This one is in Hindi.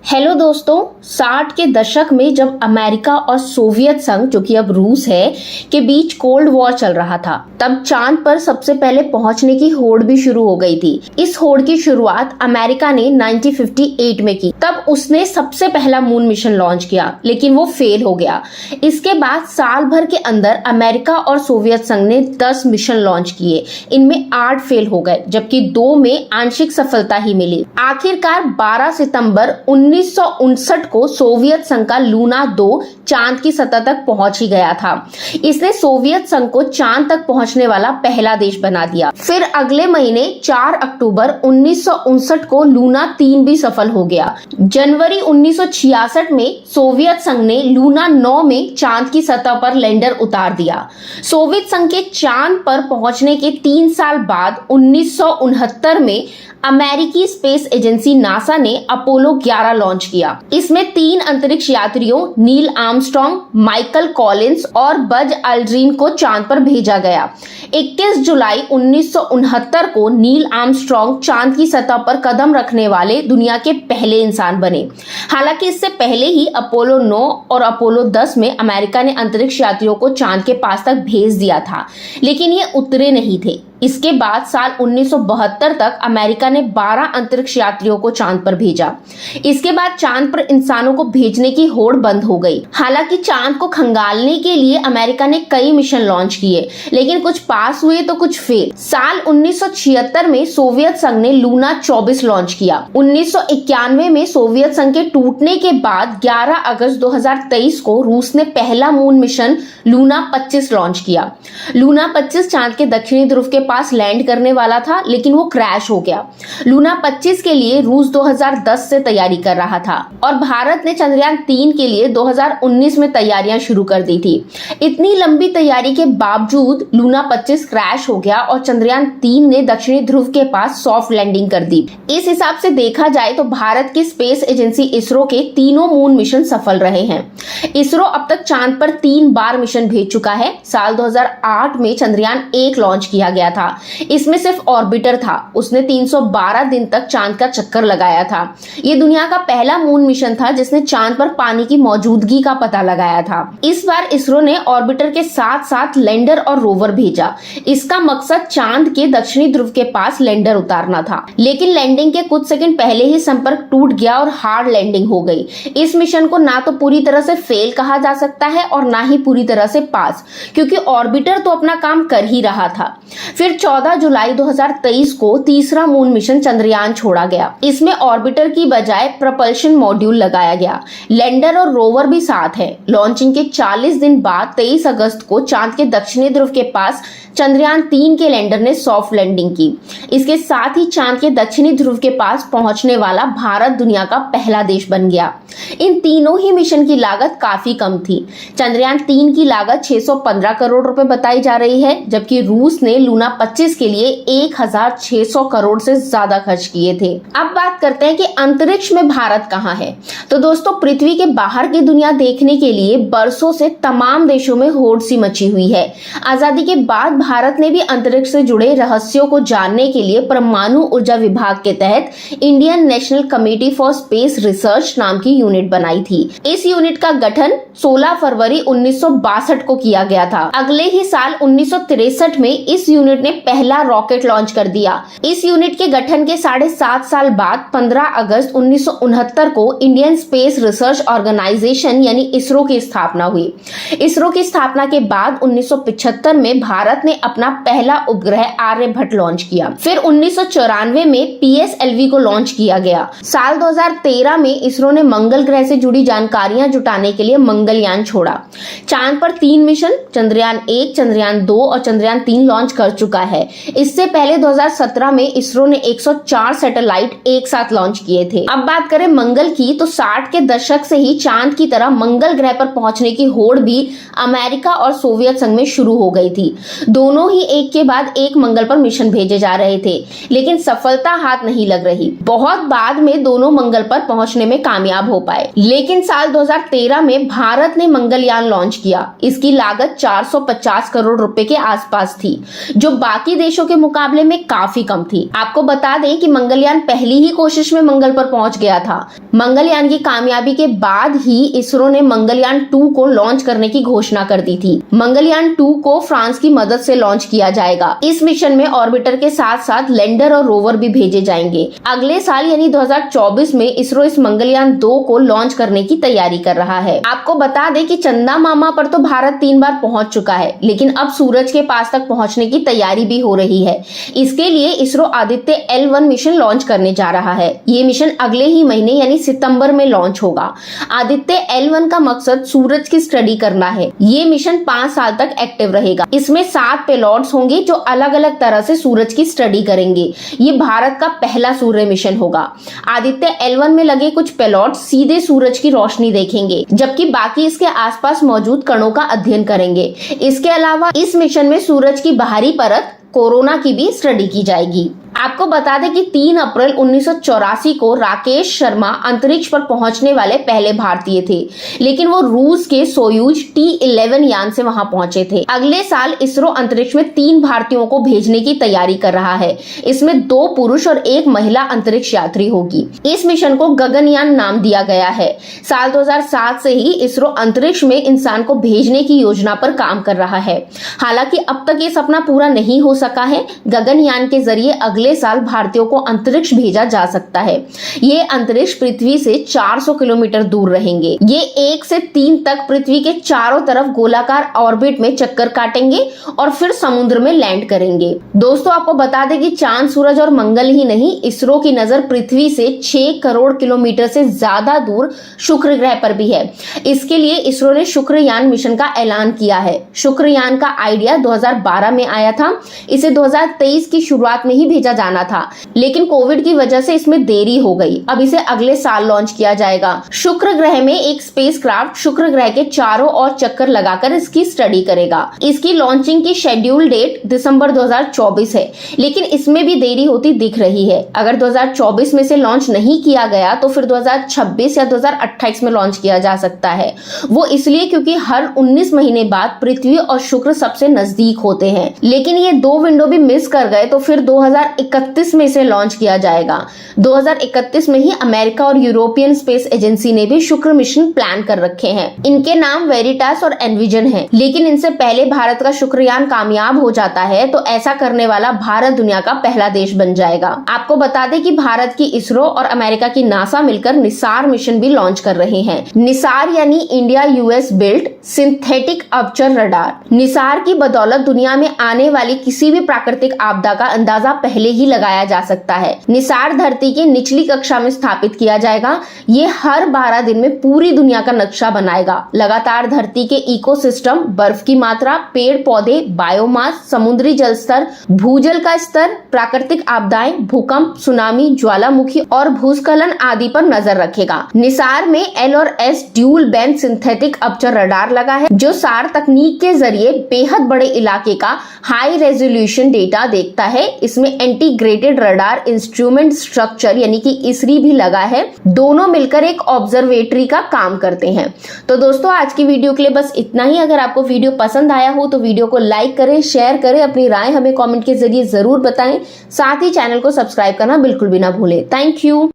हेलो दोस्तों, 60 के दशक में जब अमेरिका और सोवियत संघ, जो कि अब रूस है, के बीच कोल्ड वॉर चल रहा था, तब चांद पर सबसे पहले पहुंचने की होड़ भी शुरू हो गई थी। इस होड़ की शुरुआत अमेरिका ने 1958 में की। तब उसने सबसे पहला मून मिशन लॉन्च किया, लेकिन वो फेल हो गया। इसके बाद साल भर के अंदर अमेरिका और सोवियत संघ ने 10 मिशन लॉन्च किए। इनमें 8 फेल हो गए, जबकि 2 में आंशिक सफलता ही मिली। आखिरकार 12 सितंबर 1959 को सोवियत संघ का लूना 2 चांद की सतह तक पहुंच ही गया था। इसने सोवियत संघ को चांद तक पहुंचने वाला पहला देश बना दिया। फिर अगले महीने 4 अक्टूबर 1959 को लूना 3 भी सफल हो गया। जनवरी 1966 में सोवियत संघ ने लूना 9 में चांद की सतह पर लैंडर उतार दिया। सोवियत संघ के चांद पर पहुंचने के 3 साल बाद 1969 में अमेरिकी स्पेस एजेंसी नासा ने अपोलो 11 लॉन्च किया। इसमें 3 अंतरिक्ष यात्रियों नील आर्मस्ट्रॉन्ग, माइकल कॉलिंस और बज अल्ड्रिन को चांद पर भेजा गया। 21 जुलाई 1969 को नील आर्मस्ट्रॉन्ग चांद की सतह पर कदम रखने वाले दुनिया के पहले इंसान बने। हालांकि इससे पहले ही अपोलो 9 और अपोलो 10 में अमेरिका ने अंतरिक्ष यात्रियों को चांद के पास तक भेज दिया था, लेकिन ये उतरे नहीं थे। इसके बाद साल 1972 तक अमेरिका ने 12 अंतरिक्ष यात्रियों को चांद पर भेजा। इसके बाद चांद पर इंसानों को भेजने की होड़ बंद हो गई। हालांकि चांद को खंगालने के लिए अमेरिका ने कई मिशन लॉन्च किए, लेकिन कुछ पास हुए तो कुछ फेल। साल 1976 में सोवियत संघ ने लूना 24 लॉन्च किया। 1991 में सोवियत संघ के टूटने के बाद 11 अगस्त 2023 को रूस ने पहला मून मिशन लूना 25 लॉन्च किया। लूना 25 चांद के दक्षिणी ध्रुव के पास लैंड करने वाला था, लेकिन वो क्रैश हो गया। लूना 25 के लिए रूस 2010 से तैयारी कर रहा था और भारत ने चंद्रयान 3 के लिए 2019 में तैयारियां शुरू कर दी थी। इतनी लंबी तैयारी के बावजूद लूना 25 क्रैश हो गया और चंद्रयान 3 ने दक्षिणी ध्रुव के पास सॉफ्ट लैंडिंग कर दी। इस हिसाब से देखा जाए तो भारत की स्पेस एजेंसी इसरो के तीनों मून मिशन सफल रहे हैं। इसरो अब तक चांद पर 3 बार मिशन भेज चुका है। साल 2008 में चंद्रयान 1 लॉन्च किया गया था। इसमें सिर्फ ऑर्बिटर था। उसने 312 दिन तक चांद का चक्कर लगाया था। ये दुनिया का पहला मून मिशन था जिसने चांद पर पानी की मौजूदगी का पता लगाया था। इस बार इसरो ने ऑर्बिटर के साथ साथ लैंडर और रोवर भेजा। इसका मकसद चांद के दक्षिणी ध्रुव के पास लैंडर उतारना था, लेकिन लैंडिंग के कुछ सेकंड पहले ही संपर्क टूट गया और हार्ड लैंडिंग हो गई। इस मिशन को ना तो पूरी तरह से फेल कहा जा सकता है और ना ही पूरी तरह से पास, क्योंकि ऑर्बिटर तो अपना काम कर ही रहा था। फिर 14 जुलाई 2023 को तीसरा मून मिशन चंद्रयान छोड़ा गया। इसमें ऑर्बिटर की बजाय प्रपल्शन मॉड्यूल लगाया गया। लैंडर और रोवर भी साथ है। लॉन्चिंग के 40 दिन बाद 23 अगस्त को चांद के दक्षिणी ध्रुव के पास चंद्रयान 3 के लैंडर ने सॉफ्ट लैंडिंग की। इसके साथ ही चांद के दक्षिणी ध्रुव के पास पहुंचने वाला भारत दुनिया का पहला देश बन गया। इन तीनों ही मिशन की लागत काफी कम थी। चंद्रयान 3 की लागत 615 करोड़ रुपए बताई जा रही है, जबकि रूस ने लूना 25 के लिए 1600 करोड़ से ज्यादा खर्च किए थे। अब बात करते हैं कि अंतरिक्ष में भारत कहाँ है। तो दोस्तों, पृथ्वी के बाहर की दुनिया देखने के लिए बरसों से तमाम देशों में होड़ सी मची हुई है। आजादी के बाद भारत ने भी अंतरिक्ष से जुड़े रहस्यों को जानने के लिए परमाणु ऊर्जा विभाग के तहत Indian national committee for space research नाम की यूनिट बनाई थी। इस यूनिट का गठन 16 फरवरी 1962 को किया गया था। अगले ही साल 1963 में इस यूनिट ने पहला रॉकेट लॉन्च कर दिया। इस यूनिट के गठन के 7.5 साल बाद 15 अगस्त 1969 को इंडियन स्पेस रिसर्च ऑर्गेनाइजेशन यानी इसरो की स्थापना हुई। इसरो की स्थापना के बाद 1975 में भारत ने अपना पहला उपग्रह आर्यभट्ट लॉन्च किया। फिर 1994 में PSLV को लॉन्च किया गया। साल 2013 में इसरो ने मंगल ग्रह से जुड़ी जानकारियां जुटाने के लिए मंगलयान छोड़ा। चांद पर 3 मिशन चंद्रयान 1, चंद्रयान 2 और चंद्रयान 3 लॉन्च कर चुका है। इससे पहले 2017 में इसरो ने 104 सैटेलाइट एक साथ लॉन्च किए थे। अब बात करें मंगल की, तो 60 के दशक से ही चांद की तरह मंगल ग्रह पर पहुंचने की होड़ भी अमेरिका और सोवियत संघ में शुरू हो गई थी। दोनों ही एक के बाद एक मंगल पर मिशन भेजे जा रहे थे, लेकिन सफलता हाथ नहीं लग रही। बहुत बाद में दोनों मंगल पर पहुंचने में कामयाब हो पाए, लेकिन साल 2013 में भारत ने मंगलयान लॉन्च किया। इसकी लागत 450 करोड़ रुपए के आसपास थी, जो बाकी देशों के मुकाबले में काफी कम थी। आपको बता दें कि मंगलयान पहली ही कोशिश में मंगल पर पहुंच गया था। मंगलयान की कामयाबी के बाद ही इसरो ने मंगलयान 2 को लॉन्च करने की घोषणा कर दी थी। मंगलयान 2 को फ्रांस की मदद से लॉन्च किया जाएगा। इस मिशन में ऑर्बिटर के साथ साथ लैंडर और रोवर भी भेजे जाएंगे। अगले साल यानी 2024 में इसरो इस मंगलयान 2 को लॉन्च करने की तैयारी कर रहा है। आपको बता दें कि चंदा मामा पर तो भारत 3 बार पहुंच चुका है, लेकिन अब सूरज के पास तक पहुंचने की तैयारी भी हो रही है। इसके लिए ISRO Aditya L1 mission launch करने जा रहा है। ये मिशन अगले ही महीने यानी सितंबर में लॉन्च होगा। आदित्य L1 का मकसद सूरज की स्टडी करना है। ये मिशन 5 साल तक एक्टिव रहेगा। इसमें 7 पेलोड्स होंगे जो अलग अलग तरह से सूरज की स्टडी करेंगे। ये भारत का पहला सूर्य मिशन होगा। आदित्य L1 में लगे कुछ पेलोड्स सीधे सूरज की रोशनी देखेंगे, जबकि बाकी इसके आसपास मौजूद कणों का अध्ययन करेंगे। इसके अलावा इस मिशन में सूरज की बाहरी परत कोरोना की भी स्टडी की जाएगी। आपको बता दें कि 3 अप्रैल 1984 को राकेश शर्मा अंतरिक्ष पर पहुंचने वाले पहले भारतीय थे, लेकिन वो रूस के सोयूज T11 यान से वहां पहुंचे थे। अगले साल इसरो अंतरिक्ष में 3 भारतीयों को भेजने की तैयारी कर रहा है। इसमें 2 पुरुष और 1 महिला अंतरिक्ष यात्री होगी। इस मिशन को गगनयान नाम दिया गया है। साल 2007 से ही इसरो अंतरिक्ष में इंसान को भेजने की योजना पर काम कर रहा है। हालांकि अब तक ये सपना पूरा नहीं हो सका है। गगनयान के जरिए अगले साल भारतीयों को अंतरिक्ष भेजा जा सकता है। ये अंतरिक्ष पृथ्वी से 400 किलोमीटर दूर रहेंगे। ये 1 से 3 तक पृथ्वी के चारों तरफ गोलाकार ऑर्बिट में चक्कर काटेंगे और फिर समुद्र में लैंड करेंगे। दोस्तों, आपको बता दें कि चांद, सूरज और मंगल ही नहीं, इसरो की नजर पृथ्वी से 6 करोड़ किलोमीटर से ज्यादा दूर शुक्र ग्रह पर भी है। इसके लिए इसरो ने शुक्रयान मिशन का ऐलान किया है। शुक्रयान का आइडिया 2012 में आया था। इसे 2023 की शुरुआत में ही भेजा जाना था, लेकिन कोविड की वजह से इसमें देरी हो गई। अब इसे अगले साल लॉन्च किया जाएगा। शुक्र ग्रह में एक स्पेसक्राफ्ट शुक्र ग्रह के चारों ओर चक्कर लगाकर इसकी स्टडी करेगा। इसकी लॉन्चिंग की शेड्यूल डेट दिसंबर 2024 है, लेकिन इसमें भी देरी होती दिख रही है। अगर 2024 में से लॉन्च नहीं किया गया तो फिर 2026 या 2028 में लॉन्च किया जा सकता है। वो इसलिए क्योंकि हर 19 महीने बाद पृथ्वी और शुक्र सबसे नजदीक होते हैं, लेकिन ये 2 विंडो भी मिस कर गए तो फिर 2031 में इसे लॉन्च किया जाएगा। 2031 में ही अमेरिका और यूरोपियन स्पेस एजेंसी ने भी शुक्र मिशन प्लान कर रखे हैं। इनके नाम वेरिटास और एनविजन हैं, लेकिन इनसे पहले भारत का शुक्रयान कामयाब हो जाता है तो ऐसा करने वाला भारत दुनिया का पहला देश बन जाएगा। आपको बता दें कि भारत की इसरो और अमेरिका की नासा मिलकर निसार मिशन भी लॉन्च कर रहे हैं। निसार यानी India US built synthetic aperture radar. Nisar की बदौलत दुनिया में आने वाली किसी भी प्राकृतिक आपदा का अंदाजा पहले ही लगाया जा सकता है। निसार धरती की निचली कक्षा में स्थापित किया जाएगा। ये हर 12 दिन में पूरी दुनिया का नक्शा बनाएगा। लगातार धरती के इकोसिस्टम, बर्फ की मात्रा, पेड़ पौधे, बायोमास, समुद्री जल स्तर, भूजल का स्तर, प्राकृतिक आपदाएं, भूकंप, सुनामी, ज्वालामुखी और भूस्खलन आदि पर नजर रखेगा। निसार में L और S dual band synthetic aperture radar लगा है, जो सार तकनीक के जरिए बेहद बड़े इलाके का हाई रेजोल्यूशन डेटा देखता है। इसमें इंटीग्रेटेड रडार इंस्ट्रूमेंट स्ट्रक्चर यानी कि ISRI भी लगा है। दोनों मिलकर एक ऑब्जर्वेटरी का काम करते हैं। तो दोस्तों, आज की वीडियो के लिए बस इतना ही। अगर आपको वीडियो पसंद आया हो तो वीडियो को लाइक करें, शेयर करें, अपनी राय हमें कमेंट के जरिए जरूर बताएं। साथ ही चैनल को सब्सक्राइब करना बिल्कुल भी ना भूलें। Thank you.